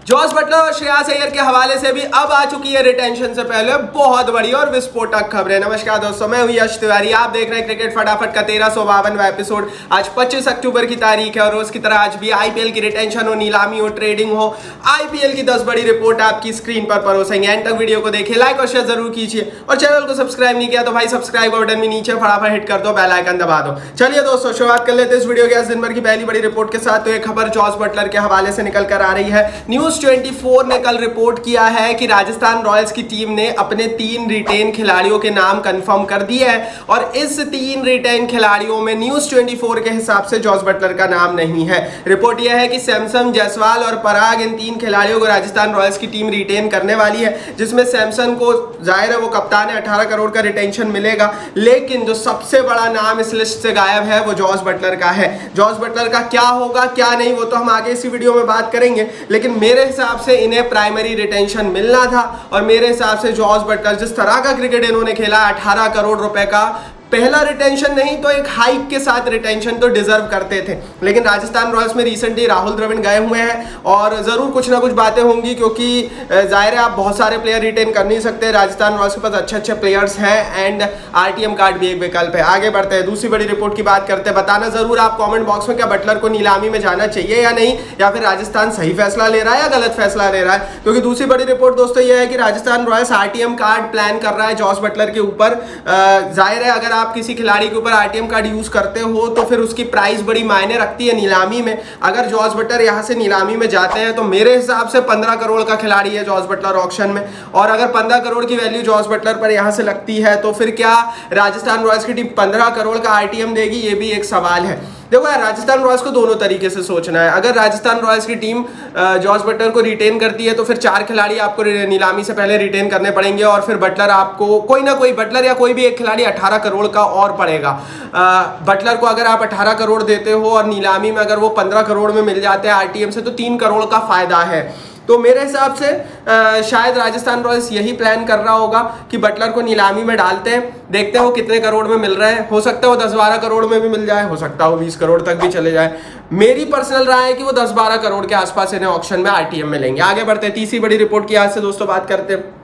Jos Buttler और श्रेयस अय्यर के हवाले से भी अब आ चुकी है रिटेंशन से पहले बहुत बड़ी और विस्फोटक खबरें। नमस्कार दोस्तों, मैं हूं यश तिवारी। आप देख रहे हैं क्रिकेट फटाफट का 1352वां एपिसोड। आज 25 अक्टूबर की तारीख है और रोज की तरह आज भी आईपीएल की रिटेंशन हो, नीलामी हो, ट्रेडिंग हो, आईपीएल की 10 बड़ी रिपोर्ट आपकी स्क्रीन पर परोसेंगे। एंड तक वीडियो को देखिए, लाइक और शेयर जरूर कीजिए और चैनल को सब्सक्राइब नहीं किया तो भाई सब्सक्राइब बटन भी नीचे फटाफट हिट कर दो, बेल आइकन दबा दो। चलिए दोस्तों, शुरुआत कर लेते हैं इस वीडियो के आज दिन भर की पहली बड़ी रिपोर्ट के साथ। तो एक खबर जॉस बटलर के हवाले से निकल कर आ रही है। न्यूज 24 ने कल रिपोर्ट किया है कि राजस्थान रॉयल्स की टीम ने अपने 3 रिटेन खिलाड़ियों के नाम कंफर्म कर दिए हैं और इस 3 रिटेन खिलाड़ियों में न्यूज 24 के हिसाब से जॉस बटलर का नाम नहीं है। रिपोर्ट यह है कि सैमसन, जायसवाल और पराग, इन 3 खिलाड़ियों को राजस्थान रॉयल्स की टीम रिटेन करने वाली है, जिसमें सैमसन को जाहिर है वो कप्तान है, 18 करोड़ का रिटेंशन मिलेगा। लेकिन जो सबसे बड़ा नाम इस लिस्ट से गायब है वो जॉस बटलर का है। जॉस बटलर का क्या होगा क्या नहीं वो तो हम आगे इसी वीडियो में बात करेंगे, लेकिन मेरे हिसाब से इन्हें प्राइमरी रिटेंशन मिलना था और मेरे हिसाब से जॉस बटलर जिस तरह का क्रिकेट इन्होंने खेला, 18 करोड़ रुपए का पहला रिटेंशन नहीं तो एक हाइक के साथ रिटेंशन तो डिजर्व करते थे। लेकिन राजस्थान रॉयल्स में रिसेंटली राहुल द्रविड़ गए हुए हैं और जरूर कुछ ना कुछ बातें होंगी, क्योंकि जाहिर है आप बहुत सारे प्लेयर रिटेन कर नहीं सकते। राजस्थान रॉयल्स के पास अच्छे अच्छे प्लेयर्स हैं एंड आरटीएम कार्ड भी एक विकल्प है। आगे बढ़ते हैं, दूसरी बड़ी रिपोर्ट की बात करते हैं। बताना जरूर आप कॉमेंट बॉक्स में, क्या बटलर को नीलामी में जाना चाहिए या नहीं, या फिर राजस्थान सही फैसला ले रहा है या गलत फैसला ले रहा है। क्योंकि दूसरी बड़ी रिपोर्ट दोस्तों यह है कि Rajasthan Royals RTM card plan कर रहा है जॉस बटलर के ऊपर। जाहिर है अगर आप किसी खिलाड़ी के ऊपर आरटीएम कार्ड यूज करते हो तो फिर उसकी प्राइस बड़ी मायने रखती है नीलामी में। अगर जॉस बटलर यहां से नीलामी में जाते हैं तो मेरे हिसाब से 15 करोड़ का खिलाड़ी है जॉस बटलर ऑक्शन में, और अगर 15 करोड़ की वैल्यू जॉस बटलर पर यहां से लगती है तो फिर क्या राजस्थान रॉयल्स की टीम 15 करोड़ का आरटीएम देगी, ये भी एक सवाल है। देखो यार, राजस्थान रॉयल्स को दोनों तरीके से सोचना है। अगर राजस्थान रॉयल्स की टीम जॉस बटलर को रिटेन करती है तो फिर 4 खिलाड़ी आपको नीलामी से पहले रिटेन करने पड़ेंगे और फिर बटलर आपको कोई ना कोई, बटलर या कोई भी एक खिलाड़ी 18 करोड़ का और पड़ेगा। बटलर को अगर आप 18 करोड़ देते हो और नीलामी में अगर वो 15 करोड़ में मिल जाते हैं आरटीएम से, तो 3 करोड़ का फायदा है। तो मेरे हिसाब से शायद राजस्थान रॉयल्स यही प्लान कर रहा होगा कि बटलर को नीलामी में डालते हैं, देखते हैं वो कितने करोड़ में मिल रहे हैं। हो सकता है वो 10-12 करोड़ में भी मिल जाए, हो सकता है वो 20 करोड़ तक भी चले जाए। मेरी पर्सनल राय है कि वो 10-12 करोड़ के आसपास इन्हें ऑक्शन में आरटीएम में लेंगे। आगे बढ़ते हैं, तीसरी बड़ी रिपोर्ट की आज से दोस्तों बात करते हैं।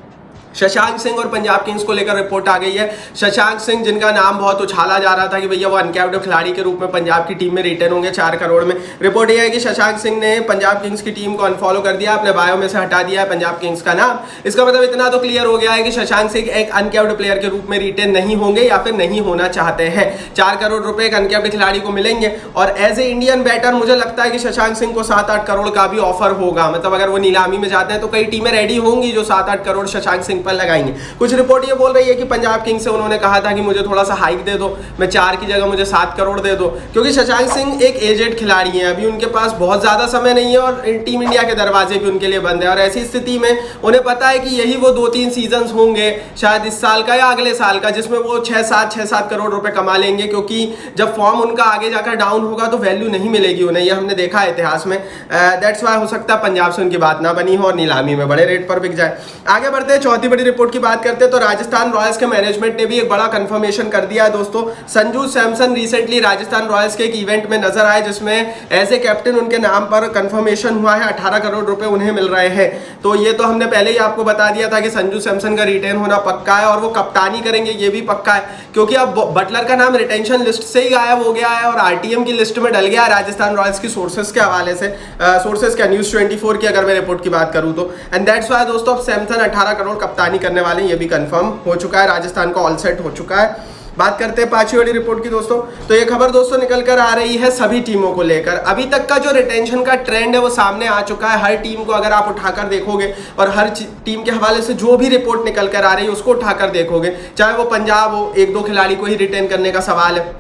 शशांक सिंह और पंजाब किंग्स को लेकर रिपोर्ट आ गई है। शशांक सिंह, जिनका नाम बहुत उछाला जा रहा था कि भैया वो अनकैप्ड खिलाड़ी के रूप में पंजाब की टीम में रिटेन होंगे 4 करोड़ में। रिपोर्ट यह है कि शशांक सिंह ने पंजाब किंग्स की टीम को अनफॉलो कर दिया, अपने बायो में से हटा दिया है पंजाब किंग्स का नाम। इसका मतलब इतना तो क्लियर हो गया है कि शशांक सिंह एक अनकैप्ड प्लेयर के रूप में रिटेन नहीं होंगे या फिर नहीं होना चाहते हैं। 4 करोड़ रुपए एक अनकैप्ड खिलाड़ी को मिलेंगे और एज ए इंडियन बैटर मुझे लगता है कि शशांक सिंह को 7-8 करोड़ का भी ऑफर होगा। मतलब अगर वो नीलामी में जाते हैं तो कई टीमें रेडी होंगी जो 7-8 करोड़ शशांक सिंह पर लगाएंगे। कुछ रिपोर्ट ये बोल रही है कि पंजाब किंग्स से उन्होंने कहा था कि मुझे थोड़ा सा हाइक दे दो, मैं 4 की जगह मुझे 7 करोड़ दे दो, क्योंकि शशांक सिंह एक एजेड खिलाड़ी हैं, अभी उनके पास बहुत ज्यादा समय नहीं है और टीम इंडिया के दरवाजे भी उनके लिए बंद है। और ऐसी स्थिति में उन्हें पता है कि यही वो 2-3 सीजन होंगे शायद इस साल का या अगले साल का, जिसमें वो 6-7 करोड़ रुपए कमा लेंगे, क्योंकि जब फॉर्म उनका आगे जाकर डाउन होगा तो वैल्यू नहीं मिलेगी उन्हें, ये हमने देखा है इतिहास में। दैट्स वाई हो सकता है पंजाब से उनकी बात ना बनी हो और नीलामी में बड़े रेट पर बिक जाए। आगे बढ़ते हैं, चौथी बड़ी रिपोर्ट की बात करते हैं। तो राजस्थान रॉयल्स के मैनेजमेंट ने भी एक बड़ा कंफर्मेशन कर दिया है दोस्तों। संजू सैमसन रिसेंटली राजस्थान रॉयल्स के एक इवेंट में नजर आए, जिसमें एज ए कैप्टन उनके नाम पर कंफर्मेशन हुआ है, 18 करोड़ रुपए उन्हें मिल रहे हैं। तो ये तो हमने पहले ही आपको बता दिया था कि संजू सैमसन का रिटेन होना पक्का है और वो कप्तानी करेंगे, ये भी पक्का है, क्योंकि अब बटलर का नाम रिटेंशन लिस्ट से ही गायब हो गया है और आरटीएम की लिस्ट में डल गया है राजस्थान रॉयल्स की सोर्सेस के हवाले से। सोर्सेस क्या, न्यूज 24 की अगर मैं रिपोर्ट की बात करूं तो। एंड दैट्स वाई दोस्तों अब सैमसन 18 करोड़ कप्तानी करने वाले, ये भी कंफर्म हो चुका है, राजस्थान का ऑल सेट हो चुका है। बात करते हैं 5वीं बड़ी रिपोर्ट की दोस्तों। तो ये खबर दोस्तों निकल कर आ रही है सभी टीमों को लेकर। अभी तक का जो रिटेंशन का ट्रेंड है वो सामने आ चुका है। हर टीम को अगर आप उठाकर देखोगे और हर टीम के हवाले से जो भी रिपोर्ट निकल कर आ रही है उसको उठाकर देखोगे, चाहे वो पंजाब हो, 1-2 खिलाड़ी को ही रिटेन करने का सवाल है,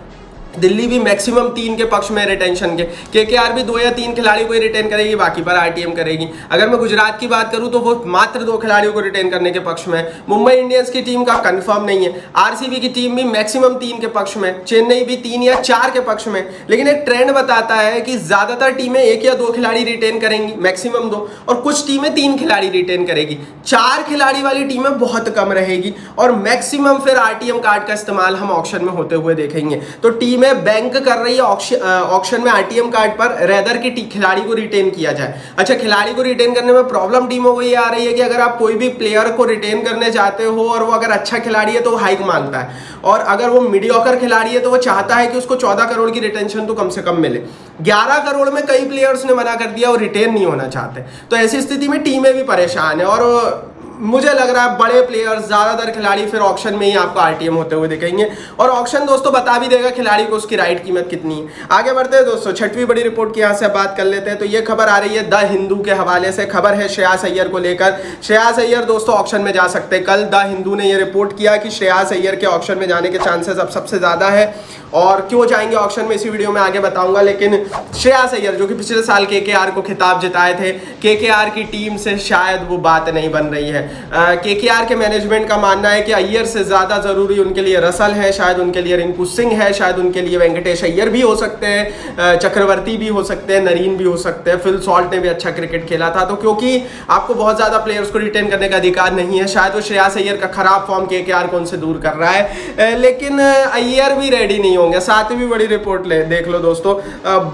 दिल्ली भी मैक्सिमम 3 के पक्ष में रिटेंशन के, केकेआर भी 2 या 3 खिलाड़ी को ही रिटेन करेगी, बाकी पर आरटीएम करेगी। अगर मैं गुजरात की बात करूं तो वो मात्र 2 खिलाड़ियों को रिटेन करने के पक्ष में। मुंबई इंडियंस की टीम का कंफर्म नहीं है। आरसीबी की टीम भी मैक्सिमम 3 के पक्ष में, चेन्नई भी 3 या 4 के पक्ष में। लेकिन एक ट्रेंड बताता है कि ज्यादातर टीमें 1 या 2 खिलाड़ी रिटेन करेंगी, मैक्सिमम 2, और कुछ टीमें 3 खिलाड़ी रिटेन करेगी। 4 खिलाड़ी वाली टीमें बहुत कम रहेगी और मैक्सिमम फिर आरटीएम कार्ड का इस्तेमाल हम ऑक्शन में होते हुए देखेंगे। तो टीमें टीमें बैंक कर रही है ऑक्शन में आरटीएम कार्ड पर रेदर के खिलाड़ी को रिटेन किया जाए। अच्छा, खिलाड़ी को रिटेन करने में प्रॉब्लम टीमों को ये आ रही है कि अगर आप कोई भी प्लेयर को रिटेन करने चाहते हो और वो अगर अच्छा खिलाड़ी है तो वो हाइक मांगता है, और अगर वो मीडियोकर खिलाड़ी है तो वो चाहता है कि उसको 14 करोड़ की रिटेंशन तो कम से कम मिले। 11 करोड़ में कई प्लेयर्स ने मना कर दिया और रिटेन नहीं होना चाहते। तो ऐसी स्थिति में टीमें भी परेशान है, और मुझे लग रहा है बड़े प्लेयर्स, ज्यादातर खिलाड़ी फिर ऑक्शन में ही आपको आरटीएम होते हुए दिखेंगे, और ऑक्शन दोस्तों बता भी देगा खिलाड़ी को उसकी राइट कीमत कितनी है। आगे बढ़ते हैं दोस्तों, छठवीं बड़ी रिपोर्ट की यहाँ से बात कर लेते हैं। तो ये खबर आ रही है द हिंदू के हवाले से, खबर है श्रेयस अय्यर को लेकर। श्रेयस अय्यर दोस्तों ऑक्शन में जा सकते हैं। कल द हिंदू ने यह रिपोर्ट किया कि श्रेयस अय्यर के ऑक्शन में जाने के चांसेस अब सबसे ज्यादा है, और क्यों जाएंगे ऑक्शन में इसी वीडियो में आगे बताऊंगा। लेकिन श्रेयस अय्यर जो कि पिछले साल केकेआर को खिताब जिताए थे, केकेआर की टीम से शायद वो बात नहीं बन रही है। केकेआर के मैनेजमेंट का मानना है कि अय्यर से ज्यादा जरूरी उनके लिए रसल है, शायद उनके लिए रिंकू सिंह है, शायद उनके लिए वेंकटेश अय्यर भी हो सकते हैं, चक्रवर्ती भी हो सकते हैं, नरीन भी हो सकते हैं। फिल सॉल्ट ने भी अच्छा क्रिकेट खेला था, तो क्योंकि आपको बहुत ज्यादा प्लेयर्स को रिटेन करने का अधिकार नहीं है, शायद वो श्रेयस अय्यर का खराब फॉर्म केकेआर को उनसे दूर कर रहा है। लेकिन अय्यर भी रेडी नहीं होंगे। सातवीं बड़ी रिपोर्ट देख लो दोस्तों,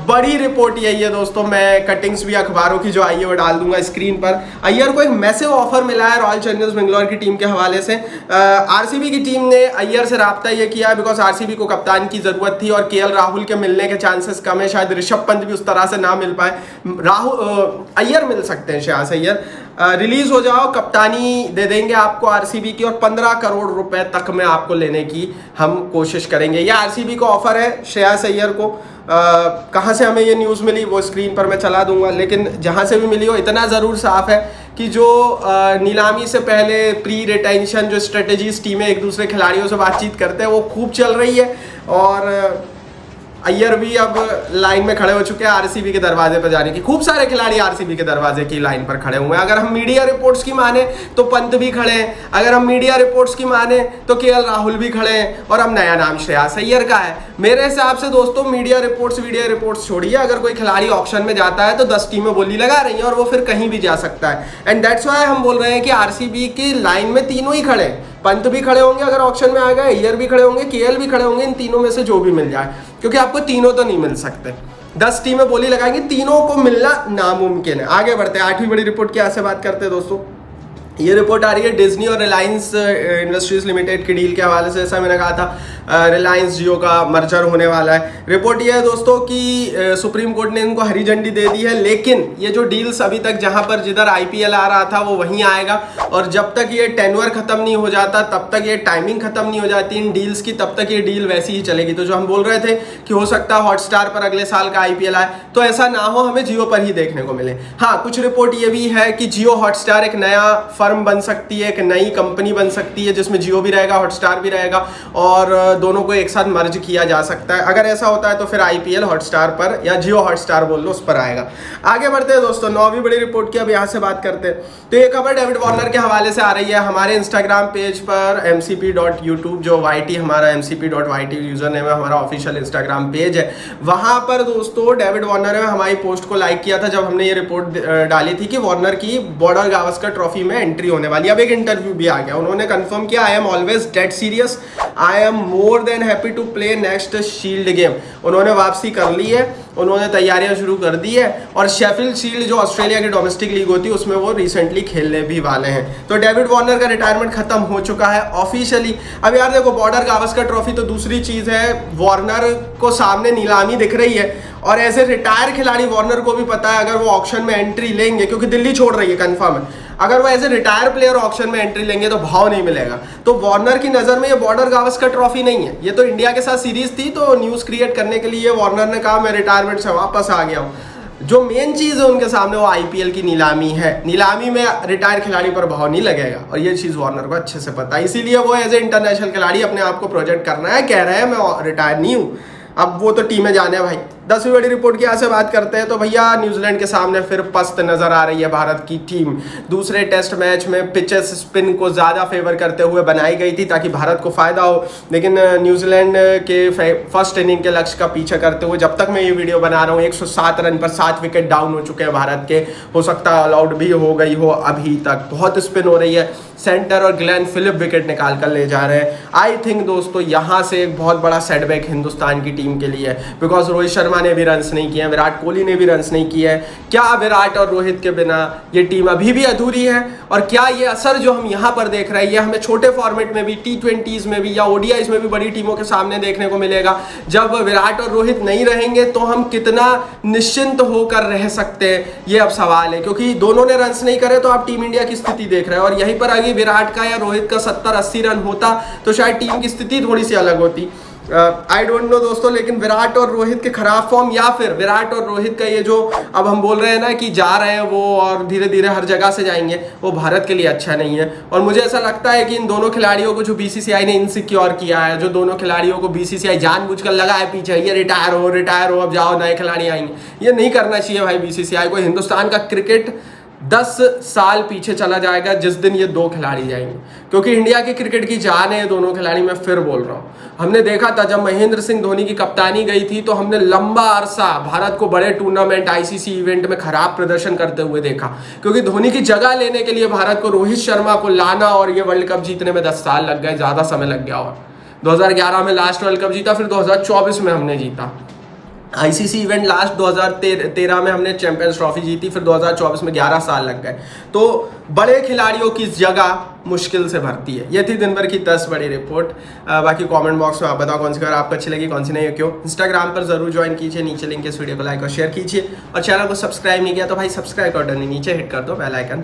बड़ी रिपोर्ट यही है दोस्तों, मैं कटिंग्स भी अखबारों की जो आई है वो डाल दूंगा स्क्रीन पर। अय्यर को एक मैसिव ऑफर मिला है रॉयल चैलेंजर्स बेंगलोर की टीम के हवाले से। आरसीबी की टीम ने अय्यर से राब्ता ये किया है बिकॉज आरसीबी को कप्तान की जरूरत थी और केएल राहुल के मिलने के चांसेस कम है, शायद ऋषभ पंत भी उस तरह से ना मिल पाए। अय्यर मिल सकते हैं, श्रेयस अय्यर रिलीज हो जाओ, कप्तानी दे देंगे आपको आरसीबी की, और 15 करोड़ रुपए तक में आपको लेने की हम कोशिश करेंगे। ये आरसीबी का ऑफर है श्रेयस अय्यर को। कहाँ से हमें ये न्यूज़ मिली वो स्क्रीन पर मैं चला दूंगा, लेकिन जहाँ से भी मिली हो इतना ज़रूर साफ है कि जो नीलामी से पहले प्री रिटेंशन जो स्ट्रेटेजीज टीमें एक दूसरे खिलाड़ियों से बातचीत करते हैं वो खूब चल रही है, और अय्यर भी अब लाइन में खड़े हो चुके हैं आरसीबी के दरवाजे पर जाने की। खूब सारे खिलाड़ी आरसीबी के दरवाजे की लाइन पर खड़े हुए हैं। अगर हम मीडिया रिपोर्ट्स की माने तो पंत भी खड़े हैं, अगर हम मीडिया रिपोर्ट्स की माने तो केएल राहुल भी खड़े हैं, और अब नया नाम श्रेयस अय्यर का है। मेरे हिसाब से दोस्तों मीडिया रिपोर्ट्स छोड़िए, अगर कोई खिलाड़ी ऑक्शन में जाता है तो 10 टीमें बोली लगा रही हैं और वो फिर कहीं भी जा सकता है। एंड दैट्स व्हाई हम बोल रहे हैं कि आरसीबी की लाइन में तीनों ही खड़े, पंत भी खड़े होंगे अगर ऑक्शन में आ गए, अय्यर भी खड़े होंगे, केएल भी खड़े होंगे, इन तीनों में से जो भी मिल जाए, क्योंकि आपको तीनों तो नहीं मिल सकते। 10 टीमें बोली लगाएंगे, तीनों को मिलना नामुमकिन है। आगे बढ़ते हैं, 8वीं बड़ी रिपोर्ट की यहाँ से बात करते हैं दोस्तों। ये रिपोर्ट आ रही है डिज्नी और रिलायंस इंडस्ट्रीज लिमिटेड की डील के हवाले से। जैसा मैंने कहा था रिलायंस जियो का मर्जर होने वाला है। रिपोर्ट ये है दोस्तों कि सुप्रीम कोर्ट ने इनको हरी झंडी दे दी है, लेकिन ये जो डील्स अभी तक जहां पर जिधर आईपीएल आ रहा था वो वहीं आएगा, और जब तक ये टेन्योर खत्म नहीं हो जाता, तब तक ये टाइमिंग खत्म नहीं हो जाती इन डील्स की, तब तक ये डील वैसी ही चलेगी। तो जो हम बोल रहे थे कि हो सकता है हॉटस्टार पर अगले साल का आईपीएल आए, तो ऐसा ना हो, हमें जियो पर ही देखने को मिले। हाँ, कुछ रिपोर्ट ये भी है कि जियो हॉटस्टार एक नया फर्म बन सकती है, एक नई कंपनी बन सकती है जिसमें जियो भी रहेगा, हॉटस्टार भी रहेगा, और दोनों को एक साथ मर्ज किया जा सकता है। अगर ऐसा होता है तो फिर आईपीएल हॉटस्टार पर, या जियो हॉटस्टार बोल लो, उस पर आएगा। आगे बढ़ते हैं दोस्तों, 9वीं बड़ी रिपोर्ट की अब यहाँ से बात करते हैं। तो ये खबर डेविड वार्नर के हवाले से आ रही है। हमारे इंस्टाग्राम पेज पर mcp.youtube, जो YT हमारा mcp.yt यूजर नेम है, हमारा ऑफिशियल इंस्टाग्राम पेज है, वहां पर दोस्तों डेविड वार्नर ने हमारी पोस्ट को लाइक किया था जब हमने ये रिपोर्ट डाली थी कि वार्नर की बॉर्डर गावस्कर ट्रॉफी में एंट्री होने वाली है। अब एक इंटरव्यू भी आ गया, उन्होंने कंफर्म किया, I am always dead serious, I am more than happy to play next shield game. उन्होंने वापसी कर ली है, उन्होंने तैयारियां शुरू कर दी है, और शेफील्ड शील्ड जो ऑस्ट्रेलिया की डोमेस्टिक लीग होती है उसमें वो रिसेंटली खेलने भी वाले हैं। तो डेविड वार्नर का रिटायरमेंट खत्म हो चुका है ऑफिशियली। अब यार देखो, बॉर्डर गावस्कर ट्रॉफी तो दूसरी चीज है, वार्नर को सामने नीलामी दिख रही है, और ऐसे रिटायर खिलाड़ी वार्नर को भी पता है अगर वो ऑक्शन में एंट्री लेंगे, क्योंकि दिल्ली छोड़ रही है कंफर्म है, अगर वो as a retire player auction में एंट्री लेंगे तो भाव नहीं मिलेगा। तो वार्नर की नजर में ये बॉर्डर गावस्कर ट्रॉफी नहीं है, ये तो इंडिया के साथ सीरीज थी, तो न्यूज क्रिएट करने के लिए वार्नर ने कहा मैं रिटायरमेंट से वापस आ गया हूँ। जो मेन चीज है उनके सामने वो आईपीएल की नीलामी है। नीलामी में रिटायर खिलाड़ी पर भाव नहीं लगेगा, और ये चीज वार्नर को अच्छे से पता है, इसीलिए वो एज ए इंटरनेशनल खिलाड़ी अपने आप को प्रोजेक्ट करना है, कह रहे हैं मैं रिटायर नहीं हूँ। अब वो तो टीमें जाने भाई। 10वीं बड़ी रिपोर्ट की यहाँ से बात करते हैं तो भैया न्यूजीलैंड के सामने फिर पस्त नजर आ रही है भारत की टीम। दूसरे टेस्ट मैच में पिचेस स्पिन को ज़्यादा फेवर करते हुए बनाई गई थी ताकि भारत को फायदा हो, लेकिन न्यूजीलैंड के फर्स्ट इनिंग के लक्ष्य का पीछा करते हुए जब तक मैं ये वीडियो बना रहा हूँ 107 रन पर 7 विकेट डाउन हो चुके हैं भारत के। हो सकता है ऑल आउट भी हो गई हो, अभी तक बहुत स्पिन हो रही है। सेंटर और ग्लेन फिलिप विकेट निकाल कर ले जा रहे हैं। आई थिंक दोस्तों यहाँ से एक बहुत बड़ा सेटबैक हिंदुस्तान की टीम के लिए है, बिकॉज रोहित शर्मा ने भी रन्स नहीं किए हैं, विराट कोहली ने भी रन्स नहीं किए हैं। क्या विराट और रोहित के बिना ये टीम अभी भी अधूरी है? और क्या ये असर जो हम यहाँ पर देख रहे हैं ये हमें छोटे फॉर्मेट में भी, T20s में भी या ODIs में भी बड़ी टीमों के सामने देखने को मिलेगा? जब विराट और रोहित नहीं रहेंगे तो हम कितना निश्चिंत होकर रह सकते हैं, ये अब सवाल है। क्योंकि दोनों ने रन्स नहीं करे तो आप टीम इंडिया की स्थिति देख रहे हैं, और यहीं पर अगर विराट का या रोहित का 70-80 रन होता तो शायद टीम की स्थिति थोड़ी सी अलग होती। आई डोंट नो दोस्तों, लेकिन विराट और रोहित के खराब फॉर्म या फिर विराट और रोहित का ये जो अब हम बोल रहे हैं ना कि जा रहे हैं वो और धीरे धीरे हर जगह से जाएंगे, वो भारत के लिए अच्छा नहीं है। और मुझे ऐसा लगता है कि इन दोनों खिलाड़ियों को जो BCCI ने इनसिक्योर किया है, जो दोनों खिलाड़ियों को BCCI जानबूझकर लगा है पीछे, ये रिटायर हो अब जाओ नए खिलाड़ी आएंगे, ये नहीं करना चाहिए भाई BCCI को। हिंदुस्तान का क्रिकेट 10 साल पीछे चला जाएगा जिस दिन ये दो खिलाड़ी जाएंगे, क्योंकि इंडिया की क्रिकेट की जान है ये दोनों खिलाड़ी। मैं फिर बोल रहा हूँ, हमने देखा था जब महेंद्र सिंह धोनी की कप्तानी गई थी तो हमने लंबा अरसा भारत को बड़े टूर्नामेंट ICC इवेंट में खराब प्रदर्शन करते हुए देखा, क्योंकि धोनी की जगह लेने के लिए भारत को रोहित शर्मा को लाना और ये वर्ल्ड कप जीतने में 10 साल लग गए, ज़्यादा समय लग गया। और 2011 में लास्ट वर्ल्ड कप जीता, फिर 2024 में हमने जीता ICC इवेंट, लास्ट 2013 में हमने चैंपियंस ट्रॉफी जीती, फिर 2024 में 11 साल लग गए। तो बड़े खिलाड़ियों की जगह मुश्किल से भरती है। ये थी दिन भर की 10 बड़ी रिपोर्ट। बाकी कमेंट बॉक्स में आप बताओ कौन सी खबर आपको अच्छी लगी, कौन सी नहीं है, क्यों। इंस्टाग्राम पर जरूर ज्वाइन कीजिए, नीचे लिंक इस वीडियो को लाइक और शेयर कीजिए, और चैनल को सब्सक्राइब नहीं किया तो भाई सब्सक्राइब कर दो, नीचे हिट कर दो बेल आइकन।